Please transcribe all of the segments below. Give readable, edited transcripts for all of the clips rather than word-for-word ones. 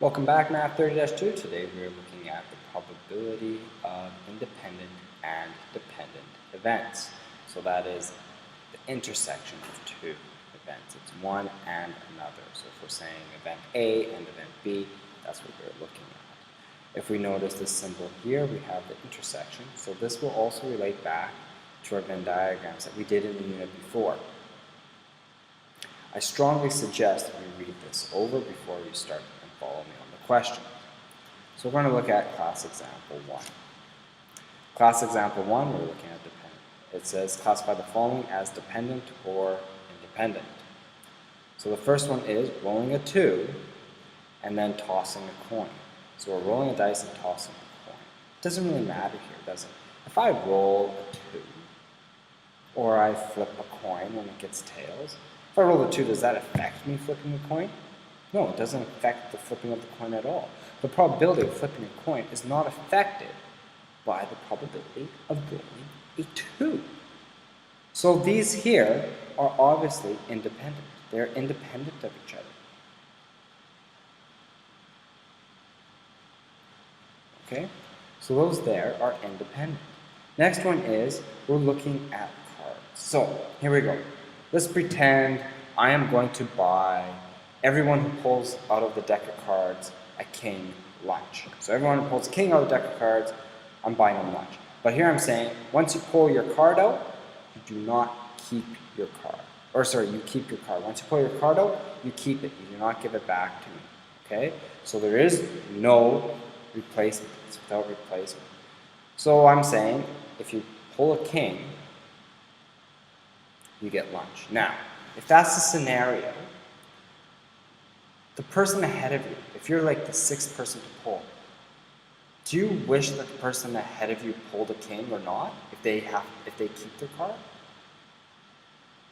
Welcome back, math30-2. Today we're looking at the probability of independent and dependent events. So that is the intersection of two events. It's one and another. So if we're saying event A and event B, that's what we're looking at. If we notice this symbol here, we have the intersection. So this will also relate back to our Venn diagrams that we did in the unit before. I strongly suggest that we read this over before you start and follow me on the question. So we're going to look at class example 1. Class example 1, we're looking at dependent. It says classify the following as dependent or independent. So the first one is rolling a 2 and then tossing a coin. So we're rolling a dice and tossing a coin. It doesn't really matter here, does it? If I roll a 2 or I flip a coin and it gets tails, if I roll a 2, does that affect me flipping the coin? No, it doesn't affect the flipping of the coin at all. The probability of flipping a coin is not affected by the probability of rolling a 2. So these here are obviously independent. They're independent of each other. Okay? So those there are independent. Next one is we're looking at cards. So here we go. Let's pretend I am going to buy everyone who pulls out of the deck of cards a king lunch. So everyone who pulls a king out of the deck of cards, I'm buying them lunch. But here I'm saying, once you pull your card out, you do not keep your card. Or sorry, you keep your card. Once you pull your card out, you keep it. You do not give it back to me. Okay? So there is no replacement. It's without replacement. So I'm saying, if you pull a king, you get lunch. Now, if that's the scenario, the person ahead of you, if you're like the 6th person to pull, do you wish that the person ahead of you pulled a king or not, if they keep their card?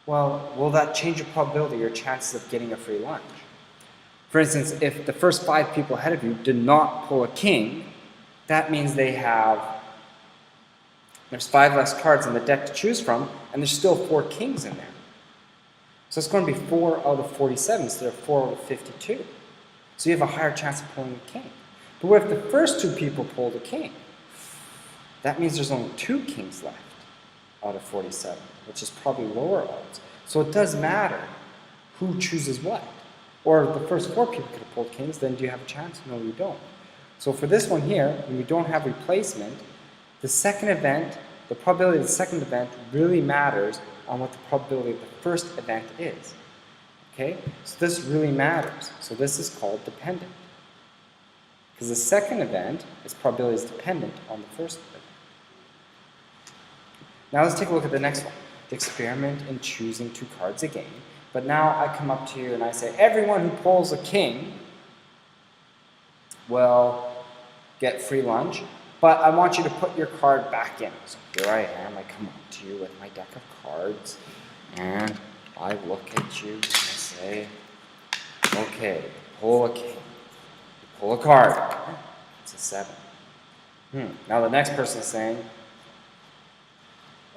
Well, will that change your probability, your chances of getting a free lunch? For instance, if the first 5 people ahead of you did not pull a king, that means there's 5 less cards in the deck to choose from, and there's still 4 kings in there. So it's going to be 4 out of 47 instead of 4 out of 52. So you have a higher chance of pulling a king. But what if the first 2 people pulled a king? That means there's only 2 kings left out of 47, which is probably lower odds. So it does matter who chooses what. Or if the first 4 people could have pulled kings, then do you have a chance? No, you don't. So for this one here, when we don't have replacement, the second event, the probability of the second event really matters on what the probability of the first event is. Okay? So this really matters. So this is called dependent. Because the second event, its probability is dependent on the first event. Now let's take a look at the next one. The experiment in choosing 2 cards again. But now I come up to you and I say, everyone who pulls a king will get free lunch. But I want you to put your card back in. So here I am. I come up to you with my deck of cards. And I look at you and I say, okay, pull a king. You pull a card. It's a 7. Now the next person is saying,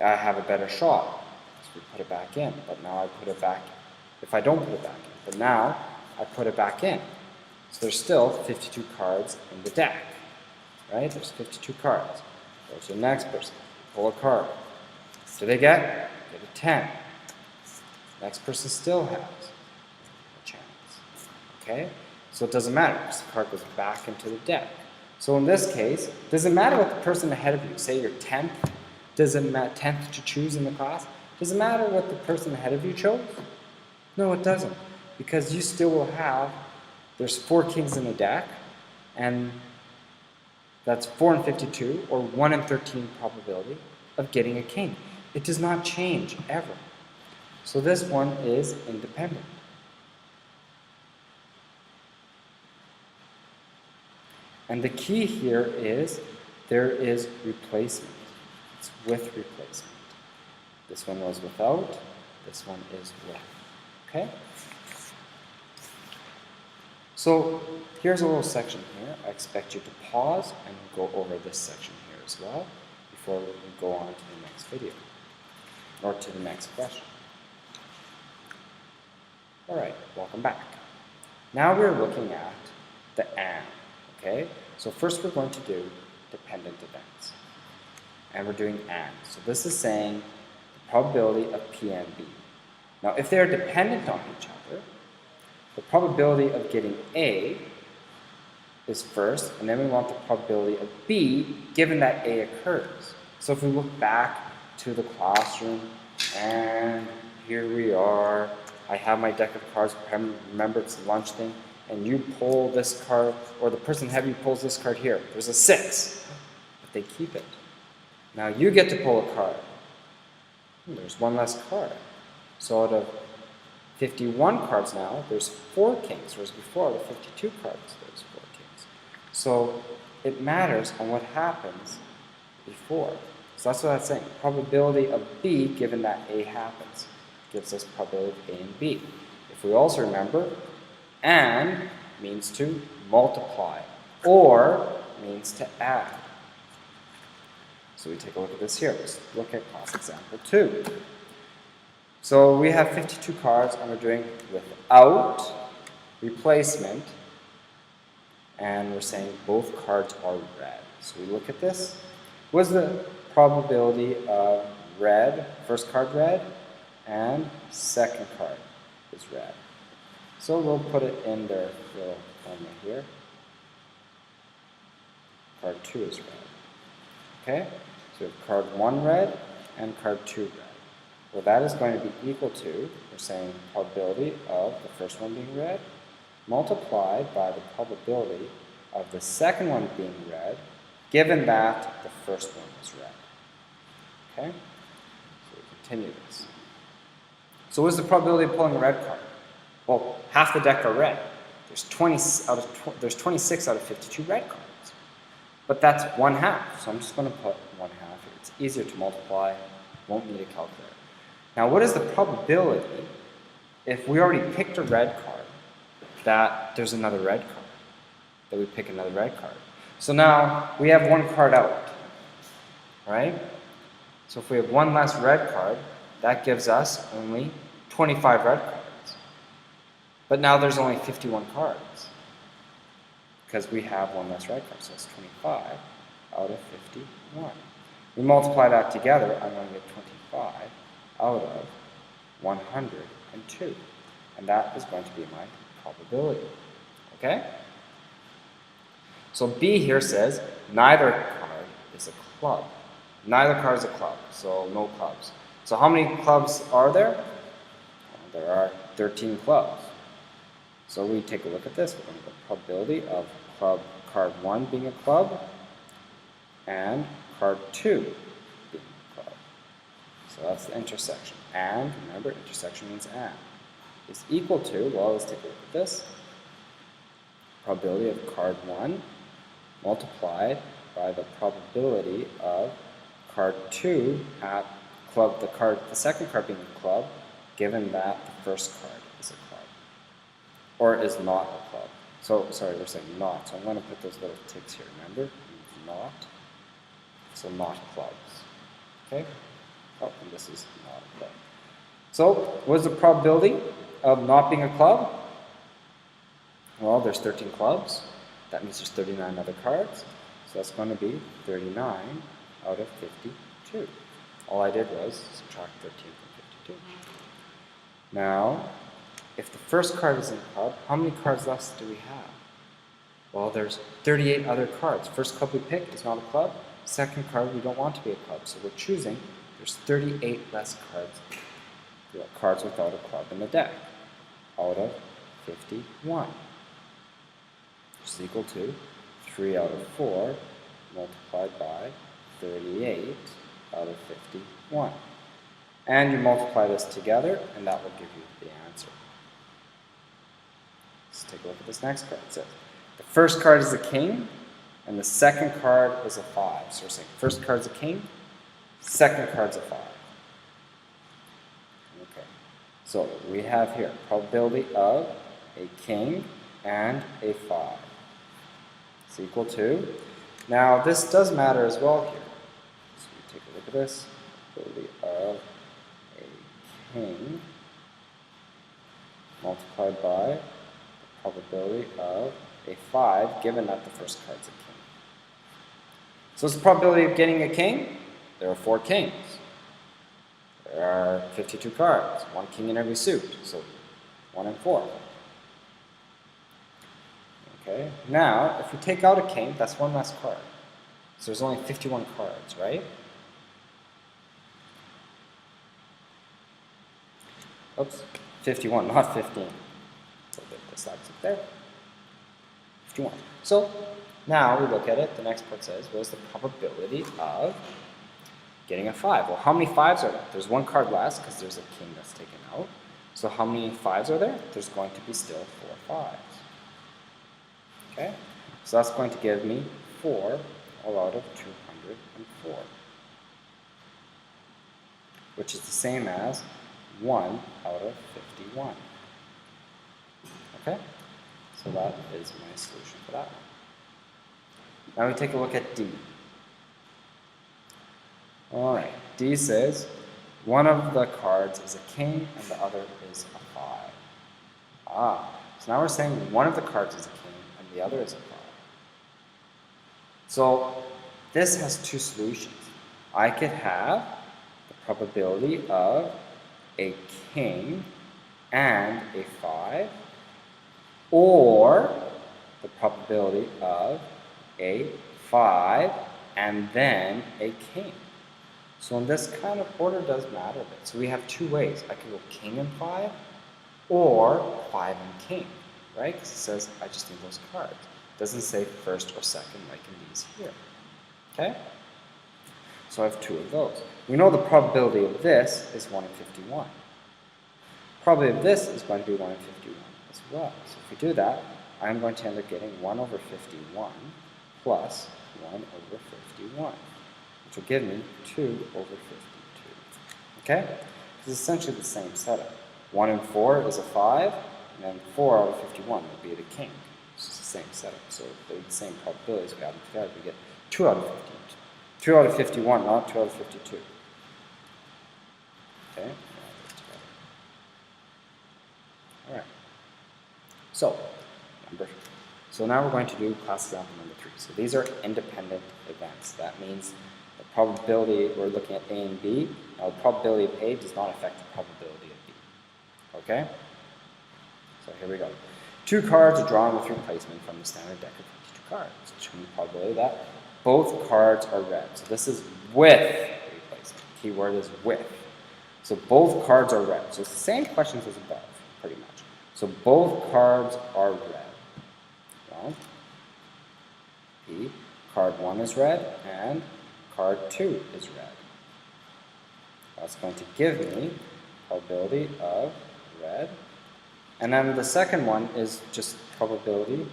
I have a better shot. So we put it back in. But now I put it back. If I don't put it back in. But now I put it back in. So there's still 52 cards in the deck. Right? There's 52 cards. Go to the next person. Pull a card. What do they get? Get a 10. Next person still has a chance. Okay? So it doesn't matter because the card goes back into the deck. So in this case, does it matter what the person ahead of you, say you're 10th, does it matter 10th to choose in the class? Does it matter what the person ahead of you chose? No, it doesn't. Because you still will have, there's 4 kings in the deck, and that's 4 in 52, or 1 in 13 probability of getting a king. It does not change, ever. So this one is independent. And the key here is there is replacement. It's with replacement. This one was without, this one is with. Okay? So here's a little section here. I expect you to pause and go over this section here as well before we go on to the next video or to the next question. All right, welcome back. Now we're looking at the and. Okay? So first we're going to do dependent events. And we're doing and. So this is saying the probability of P and B. Now if they're dependent on each other, the probability of getting A is first, and then we want the probability of B given that A occurs. So if we look back to the classroom, and here we are, I have my deck of cards, remember it's a lunch thing, and you pull this card, or the person ahead of you pulls this card here. There's a 6, but they keep it. Now you get to pull a card. There's one less card. So out of 51 cards now, there's 4 kings, whereas before out of 52 cards, there's 4 kings. So it matters on what happens before. So that's what that's saying. Probability of B, given that A happens, gives us probability of A and B. If we also remember, and means to multiply, or means to add. So we take a look at this here. Let's look at class example 2. So we have 52 cards, and we're doing without replacement, and we're saying both cards are red. So we look at this. What's the probability of red, first card red, and second card is red? So we'll put it in their little formula here. Card 2 is red. Okay? So we have card 1 red and card 2 red. Well, that is going to be equal to, we're saying probability of the first one being red multiplied by the probability of the second one being red, given that the first one is red. Okay? So we continue this. So what is the probability of pulling a red card? Well, half the deck are red. There's 26 out of 52 red cards. But that's 1/2, so I'm just going to put 1/2 here. It's easier to multiply, won't need a calculator. Now, what is the probability if we already picked a red card that there's another red card, that we pick another red card? So now we have 1 card out, right? So if we have 1 less red card, that gives us only 25 red cards. But now there's only 51 cards because we have 1 less red card, so it's 25 out of 51. We multiply that together, I'm going to get 25 out of 102. And that is going to be my probability. Okay? So B here says neither card is a club. Neither card is a club, so no clubs. So how many clubs are there? Well, there are 13 clubs. So we take a look at this. We're going to get probability of card 1 being a club and card 2 being a club. So that's the intersection. And, remember, intersection means and. Is equal to, well, let's take a look at this. Probability of card 1 multiplied by the probability of card 2 at club, the second card being a club, given that the first card is a club. Or is not a club. So, sorry, we're saying not. So I'm going to put those little ticks here, remember? Not. So not clubs. Okay? Oh, and this is not a club. So, what is the probability of not being a club? Well, there's 13 clubs. That means there's 39 other cards. So that's going to be 39 out of 52. All I did was subtract 13 from 52. Now, if the first card is in a club, how many cards left do we have? Well, there's 38 other cards. First club we pick is not a club. Second card we don't want to be a club, so we're choosing. There's 38 less cards. Cards without a club in the deck out of 51, which is equal to 3 out of 4 multiplied by 38 out of 51. And you multiply this together, and that will give you the answer. Let's take a look at this next card. It says, the first card is a king, and the second card is a 5. So we're saying first card is a king, second card is a 5. Okay. So we have here probability of a king and a 5. It's equal to. Now this does matter as well here. So we take a look at this. Probability of a king multiplied by the probability of a 5, given that the first card's a king. So what's the probability of getting a king? There are 4 kings. There are 52 cards, 1 king in every suit, so 1 in 4. Okay, now if we take out a king, that's 1 less card. So there's only 51 cards, right? Oops, 51, not 15. So we'll get this up there. 51. So now we look at it, the next part says, what is the probability of getting a 5? Well, how many 5s are there? There's 1 card less because there's a king that's taken out. So how many 5s are there? There's going to be still 4 5s. Okay, so that's going to give me 4 all out of 204, which is the same as 1 out of 51. Okay, so that is my solution for that one. Now we take a look at D. All right, D says one of the cards is a king and the other is a 5. So now we're saying one of the cards is a king and the other is a 5. So this has 2 solutions. I could have the probability of a king and a 5, or the probability of a 5 and then a king. So in this kind of order does matter a bit. So we have 2 ways. I can go king and 5, or 5 and king, right? Because it says I just need those cards. It doesn't say first or second like in these here. Okay? So I have 2 of those. We know the probability of this is 1 in 51. Probability of this is going to be 1 in 51 as well. So if we do that, I'm going to end up getting 1 over 51 plus 1 over 51, which will give me 2 over 52. Okay? It's essentially the same setup. 1 in 4 is a 5, and then 4 out of 51 would be the king. It's the same setup. So they're the same probabilities. We add them together, we get 2 out of 52. 2 out of 51, not 2 out of 52. Okay? All right. So now we're going to do class example number 3. So these are independent events. That means the probability, we're looking at A and B. Now the probability of A does not affect the probability of B. Okay? So here we go. 2 cards are drawn with replacement from the standard deck of 52 cards. Show me the probability that both cards are red. So this is with replacement. Keyword is with. So both cards are red. So it's the same questions as above, pretty much. So both cards are red. Well, P, card 1 is red and card 2 is red. That's going to give me probability of red. And then the second one is just probability,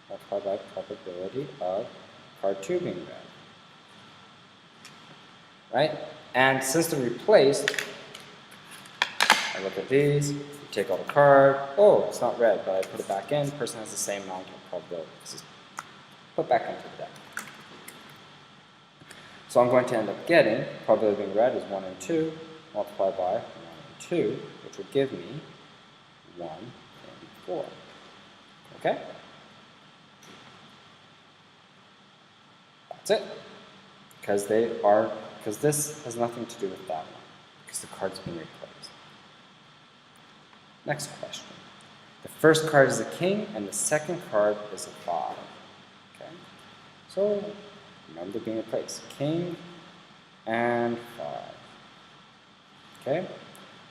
multiplied by probability of card 2 being red. Right? And since they're replaced, I look at these, take out a card. Oh, it's not red, but I put it back in. The person has the same amount of probability. Just put back into the deck. So I'm going to end up getting, probability of being red is 1 and 2, multiplied by 1 and 2, which would give me 1 and 4. Okay? That's it. Because this has nothing to do with that one, because the card's been replaced. Next question. The first card is a king, and the second card is a 5. Okay? So, remember being replaced. King and 5. Okay?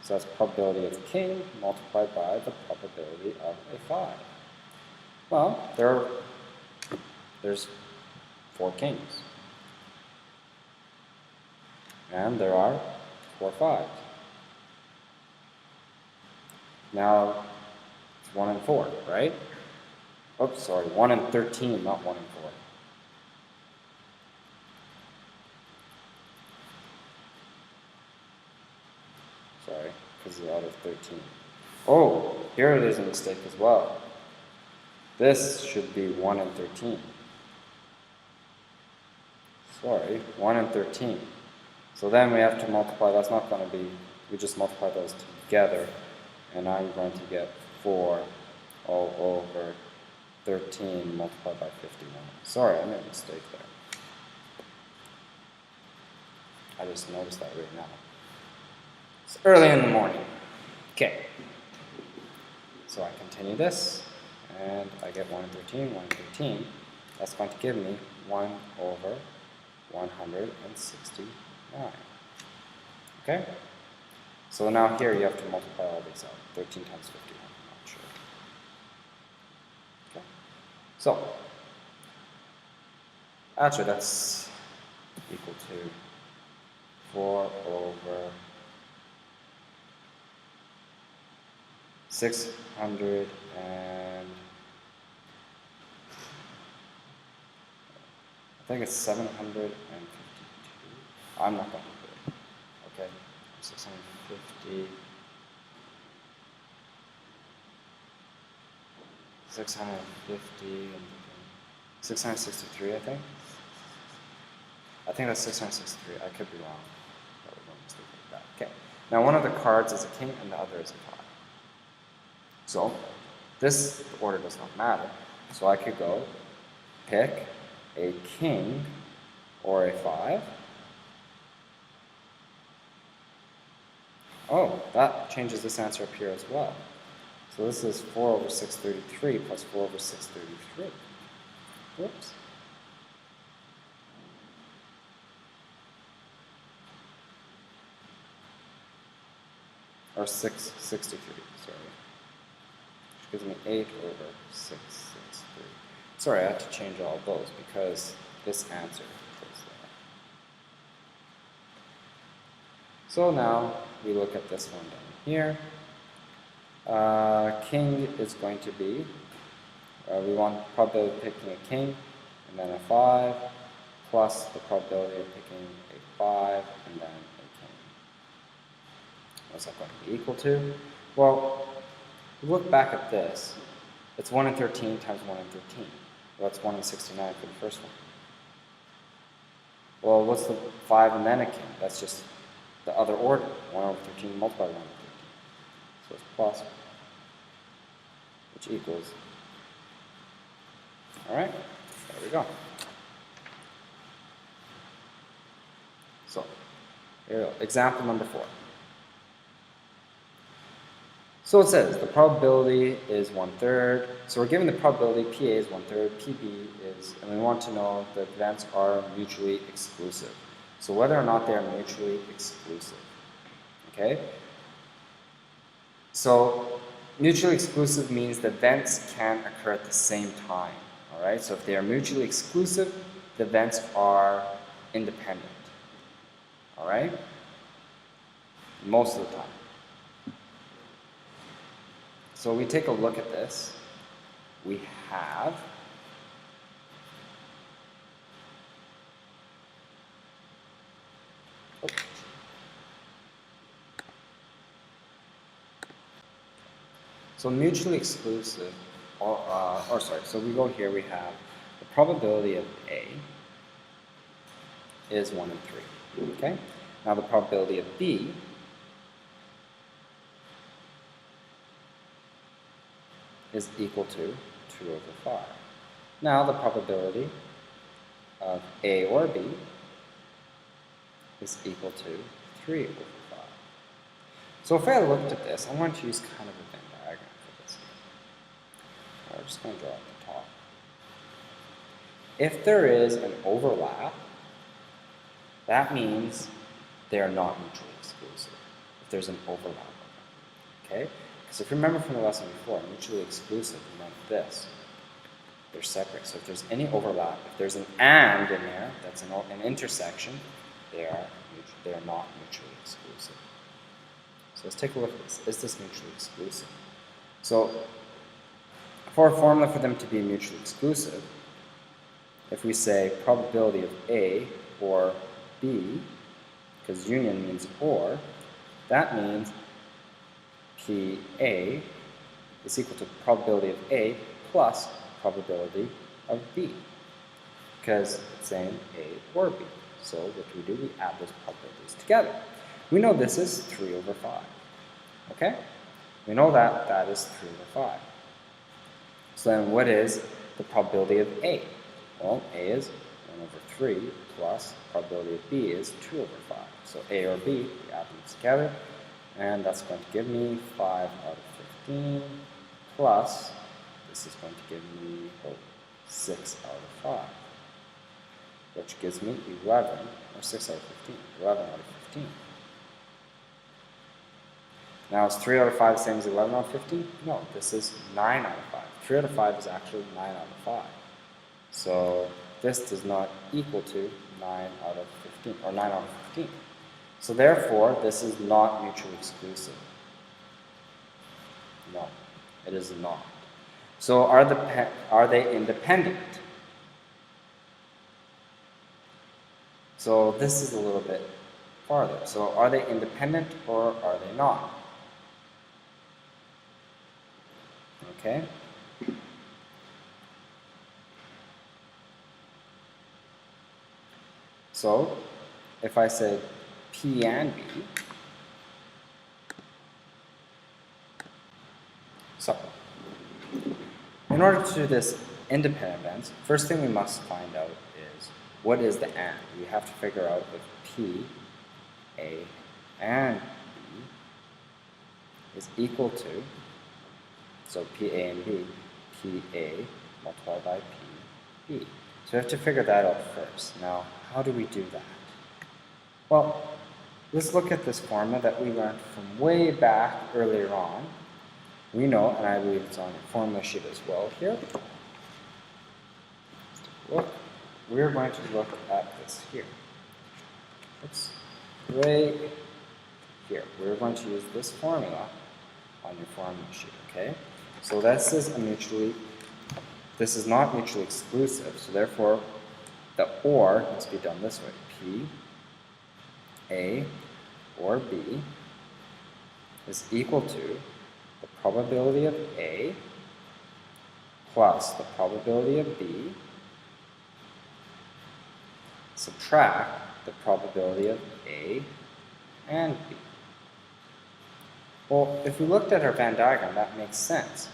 So that's probability of king multiplied by the probability of a 5. Well, there's 4 kings. And there are 4 5s. Now, it's 1 and 4, right? Oops, sorry, 1 and 13, not 1 and 4. Sorry, because it's out of 13. Oh, here there's a mistake as well. This should be 1 and 13. Sorry, 1 and 13. So then we have to multiply, that's not going to be, we just multiply those together, and I'm going to get 4 all over 13 multiplied by 51. Sorry, I made a mistake there. I just noticed that right now. It's early in the morning. Okay. So I continue this, and I get 1 and 13, 1 and 13. That's going to give me 1 over 169. Okay? So now here you have to multiply all these out. 13 times 51, I'm not sure. Okay? So, actually that's equal to 4 over 600 and I think it's 752. I'm not going to do it. Okay, 650, 650, and 663, I think. I think that's 663. I could be wrong. Probably one mistake like that. Okay. Now one of the cards is a king and the other is a 5. So this order does not matter. So I could go pick a king or a 5. Oh, that changes this answer up here as well. So this is 4 over 633 plus 4 over 633. Whoops. Or 663, sorry. Which gives me 8 over 663. Sorry, I had to change all of those because this answer is there. So now we look at this one down here. King is going to be, we want probability of picking a king and then a 5 plus the probability of picking a 5 and then a king. What's that going to be equal to? Well, look back at this. It's 1 in 13 times 1 in 13. Well, that's 1 in 69 for the first one. Well, what's the 5 and then a king? That's just the other order. 1 over 13 multiplied by 1 over 13. So it's plus, which equals. Alright, there we go. So, here we go. Example number 4. So it says the probability is 1/3. So we're given the probability PA is 1/3, PB is, and we want to know that events are mutually exclusive. So whether or not they are mutually exclusive. Okay? So mutually exclusive means the events can occur at the same time. Alright? So if they are mutually exclusive, the events are independent. Alright? Most of the time. So we take a look at this. We have so mutually exclusive, so we go here, we have the probability of A is 1 in 3. Okay? Now the probability of B is equal to 2 over 5. Now the probability of A or B is equal to 3 over 5. So if I looked at this, I want to use kind of a Venn diagram for this. I'm just going to draw at the top. If there is an overlap, that means they are not mutually exclusive. If there's an overlap of them. Okay? Because if you remember from the lesson before, mutually exclusive meant this. They're separate. So if there's any overlap, if there's an and in there, that's an intersection, they are not mutually exclusive. So let's take a look at this. Is this mutually exclusive? So for a formula for them to be mutually exclusive, if we say probability of A or B, because union means or, that means PA is equal to probability of A plus probability of B, because it's saying A or B. So what do? We add those probabilities together. We know this is 3 over 5. Okay? We know that that is 3 over 5. So then what is the probability of A? Well, A is 1 over 3 plus probability of B is 2 over 5. So A or B, we add them together, and that's going to give me 5 out of 15 plus, this is going to give me 6 out of 5, which gives me 11, or 6 out of 15, 11 out of 15. Now, is 3 out of 5 the same as 11 out of 15? No, this is 9 out of 5. 3 out of 5 is actually 9 out of 5. So this does not equal to 9 out of 15, or 9 out of 15. So therefore, this is not mutually exclusive. No, it is not. So are they independent? So this is a little bit farther. So are they independent or are they not? Okay. So if I said P and B, so in order to do this independent events, first thing we must find out is what is the and. We have to figure out if P, A, and B is equal to, so P, A, and B, P, A multiplied by P, B. So we have to figure that out first. Now, how do we do that? Well, let's look at this formula that we learned from way back earlier on. We know, and I believe it's on your formula sheet as well here. Let's take a look. We're going to look at this here. Oops. Right here. We're going to use this formula on your formula sheet, okay? So this is not mutually exclusive, so therefore the OR must be done this way. P, A, or B is equal to the probability of A plus the probability of B subtract the probability of A and B. Well, if we looked at our Venn diagram, that makes sense.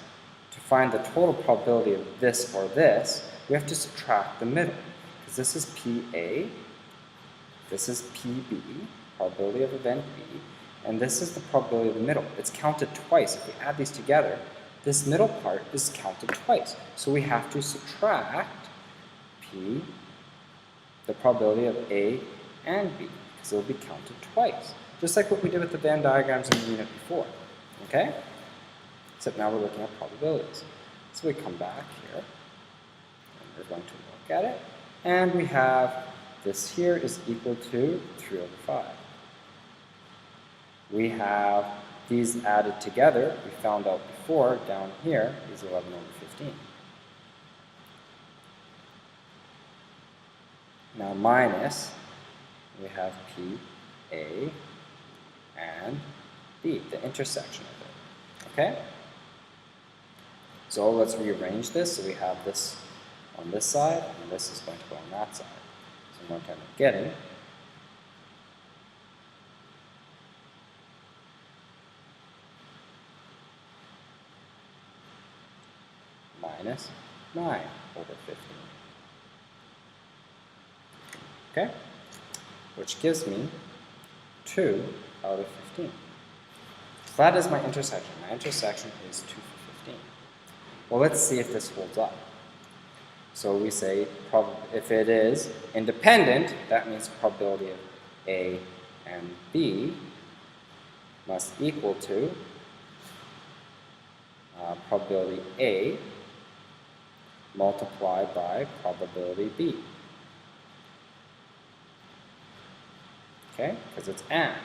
To find the total probability of this or this, we have to subtract the middle. Because this is PA, this is PB, probability of event B, and this is the probability of the middle. It's counted twice. If we add these together, this middle part is counted twice. So we have to subtract P, the probability of A and B, because it will be counted twice. Just like what we did with the Venn diagrams in the unit before. Okay? Except now we're looking at probabilities. So we come back here, and we're going to look at it, and we have this here is equal to 3 over 5. We have these added together, we found out before, down here is 11 over 15. Now minus, we have P, A, and B, the intersection of it. Okay? So let's rearrange this. So we have this on this side, and this is going to go on that side. So I'm going to end up getting minus 9 over 15. Okay? Which gives me 2 out of 15. So that is my intersection. My intersection is 2 for 15. Well, let's see if this holds up. So we say if it is independent, that means probability of A and B must equal to probability A multiplied by probability B. Okay, because it's and.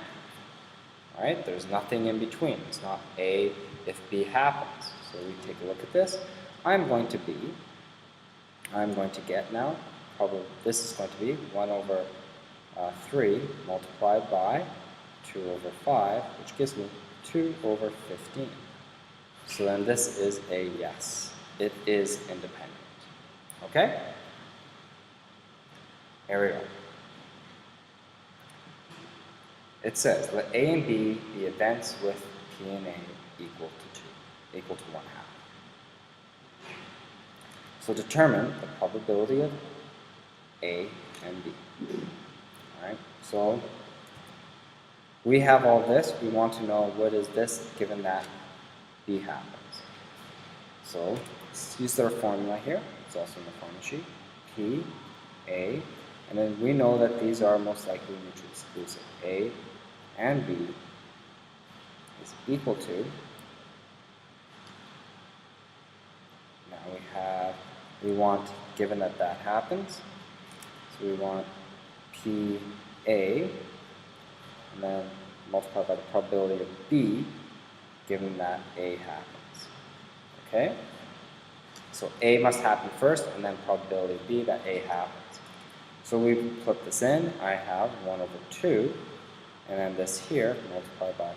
All right, there's nothing in between. It's not A if B happens. So we take a look at this. I'm going to get now, probably this is going to be 1 over 3 multiplied by 2 over 5, which gives me 2 over 15. So then this is a yes. It is independent. Okay? Here we go. It says, let A and B be events with P and A equal to 1/2. So determine the probability of A and B. Alright, so we have all this. We want to know what is this given that B happens. So let's use their formula here. It's also in the formula sheet. P, A, and then we know that these are most likely mutually exclusive. A and B is equal to, now we want, given that that happens, so we want PA, and then multiply by the probability of B, given that A happens. Okay? So A must happen first, and then probability of B that A happens. So we put this in. I have 1 over 2, and then this here multiplied by,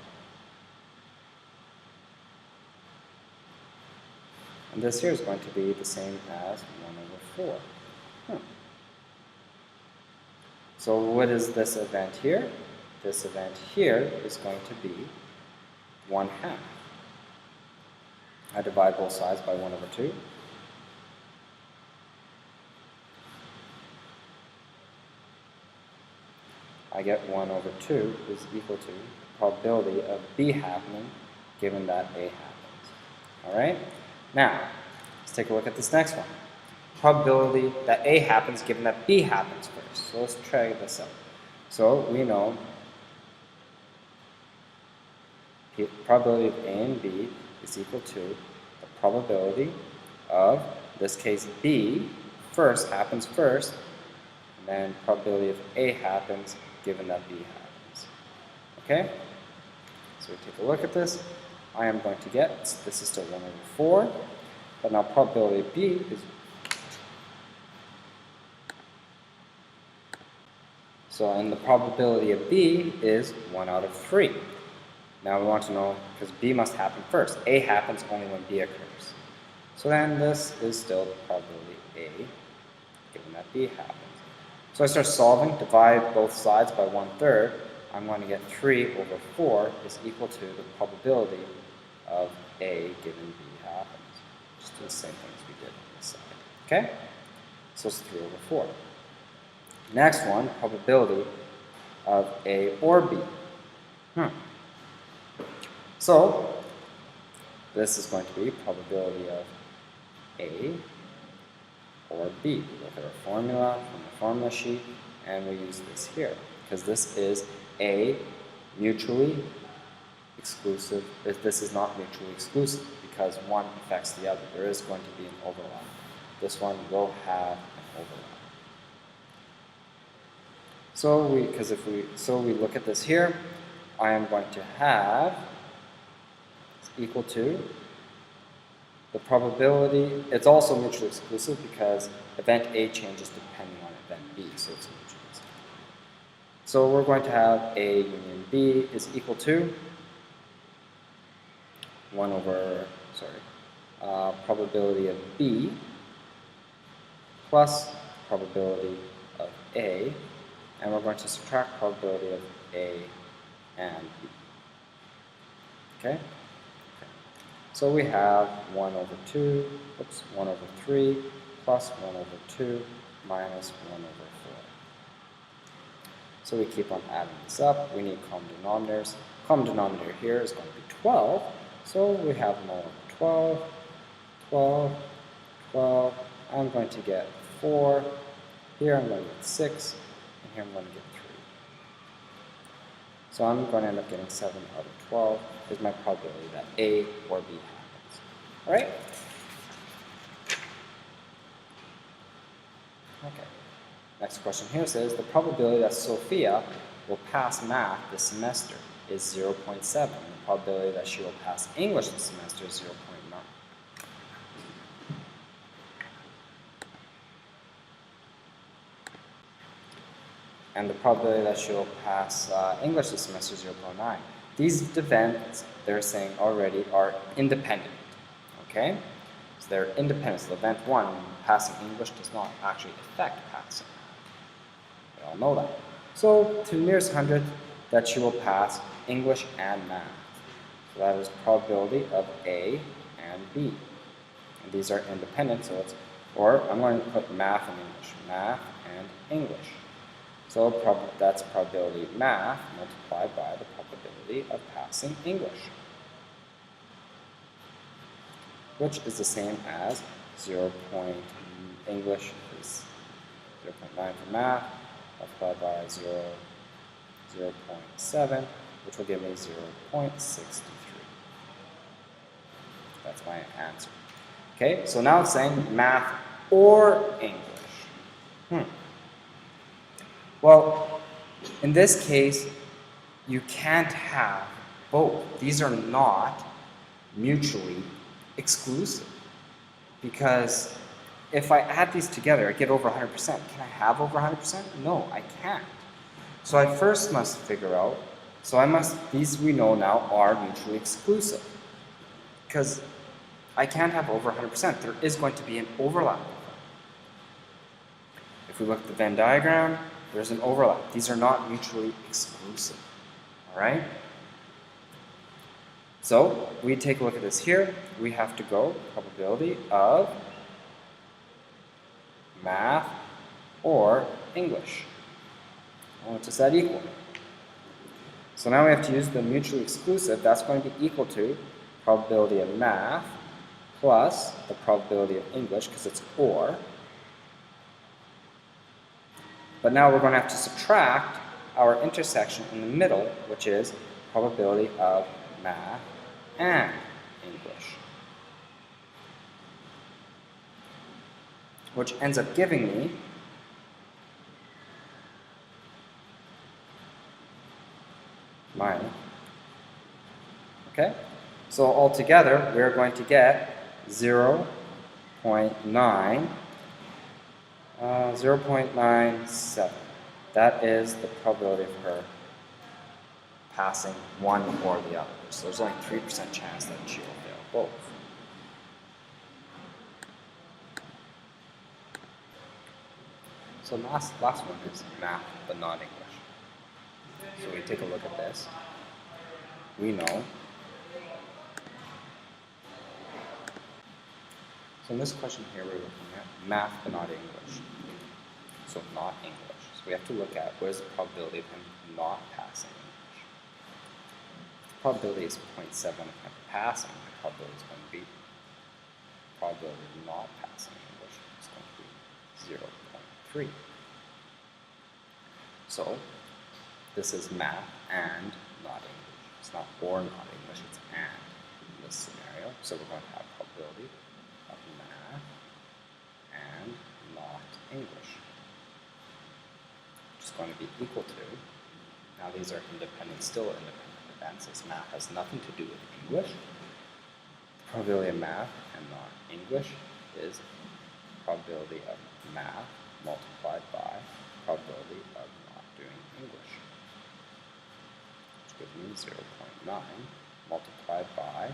and this here is going to be the same as 1 over 4. So what is this event here? This event here is going to be 1/2. I divide both sides by 1 over 2. I get 1 over 2 is equal to the probability of B happening given that A happens. Alright? Now, let's take a look at this next one. Probability that A happens given that B happens first. So let's try this out. So we know the probability of A and B is equal to the probability of, in this case, B first happens first, and then probability of A happens given that B happens. Okay? So we take a look at this. I am going to get, this is still 1 over 4, but now probability of B is, so and the probability of B is 1 out of 3. Now we want to know, because B must happen first. A happens only when B occurs. So then this is still the probability of A, given that B happens. So I start solving, divide both sides by 1/3. I'm going to get 3 over 4 is equal to the probability of A given B happens. Just do the same thing as we did on this side. Okay? So it's 3 over 4. Next one, probability of A or B. So this is going to be probability of A or B. We look at our formula from the formula sheet, and we use this here because this is A mutually exclusive. This is not mutually exclusive because one affects the other. There is going to be an overlap. This one will have an overlap. So we look at this here, I am going to have equal to the probability. It's also mutually exclusive because event A changes depending on event B, so it's mutually exclusive. So we're going to have A union B is equal to 1 over, probability of B plus probability of A, and we're going to subtract probability of A and B. Okay? So we have 1 over 1 over 3 plus 1 over 2 minus 1 over 4. So we keep on adding this up. We need common denominators. Common denominator here is going to be 12. So we have 1 over 12, 12, 12. I'm going to get 4. Here I'm going to get 6. And here I'm going to get 3. So I'm going to end up getting 7 out of 12 is my probability that A or B happens. All right? Okay. Next question here says, the probability that Sophia will pass math this semester is 0.7. The probability that she will pass English this semester is 0.9. And the probability that she will pass English this semester is 0.9. These events, they're saying already, are independent. Okay? So they're independent. So event 1, passing English, does not actually affect passing. We all know that. So to the nearest hundredth, that she will pass English and math. So that is probability of A and B. And these are independent, so it's Or I'm going to put math and English. Math and English. So that's probability of math multiplied by the probability of passing English, which is the same as 0. English is 0.9 for math, multiplied by 0.7, which will give me 0.63. That's my answer. Okay, so now it's saying math or English. Well, in this case, you can't have both. These are not mutually exclusive. Because if I add these together, I get over 100%. Can I have over 100%? No, I can't. So I first must figure out, these we know now are mutually exclusive. Because I can't have over 100%. There is going to be an overlap. If we look at the Venn diagram, there's an overlap. These are not mutually exclusive. All right? So we take a look at this here. We have to go probability of math or English. What does that equal? So now we have to use the mutually exclusive. That's going to be equal to probability of math plus the probability of English, because it's or. But now we're going to have to subtract our intersection in the middle, which is probability of math and English, which ends up giving me minus. Okay? So altogether, we're going to get 0.97. That is the probability of her passing one or the other. So there's only 3% chance that she will fail both. So last one is math but not English. So we take a look at this. We know. So in this question here, we're looking at math but not English. So not English. So we have to look at what is the probability of him not passing English. The probability is 0.7 of him passing. The probability is going to be probability of not passing English is going to be 0.3. So this is math and not English. It's not or not English, it's and in this scenario. So we're going to have probability of math and not English, which is going to be equal to, now these are still independent events, as math has nothing to do with English. The probability of math and not English is probability of math multiplied by probability of not doing English, which gives me 0.9 multiplied by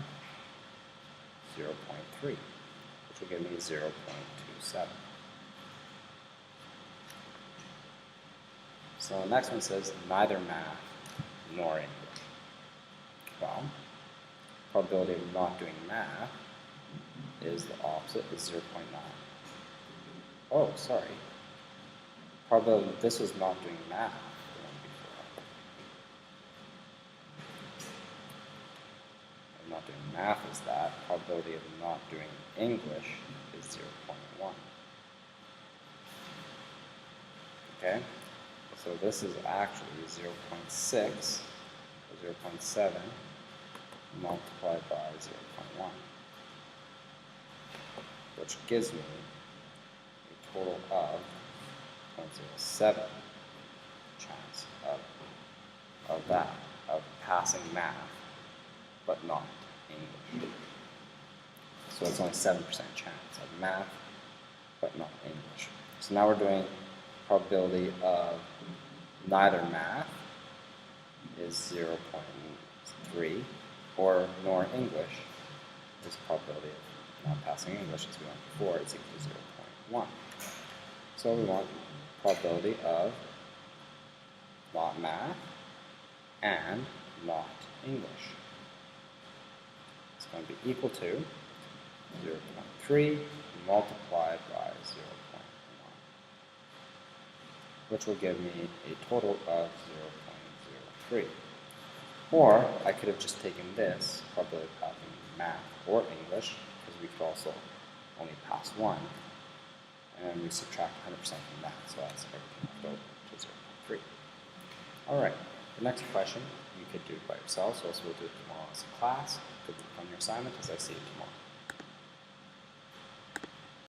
0.3, which will give me 0.27. So the next one says neither math nor English. Well, probability of not doing math is the opposite, is 0.9. Oh, sorry. Probability that this was not doing math. Not doing math is that. Probability of not doing English is 0.1. Okay? So this is actually 0.6 or 0.7 multiplied by 0.1, which gives me a total of 0.07 chance of passing math, but not English. So it's only 7% chance of math, but not English. So now we're doing probability of neither math is 0.3, or nor English is probability of not passing English, as we went before, is equal to 0.1. So we want probability of not math and not English. It's going to be equal to 0.3 multiplied by 0.1, which will give me a total of 0.03. Or I could have just taken this, probability of passing math or English, because we could also only pass one, and we subtract 100% from that, so that's everything left over to 0.3. Alright, the next question you could do by yourself, so we'll do it tomorrow as a class. Good luck on your assignment as I see you tomorrow.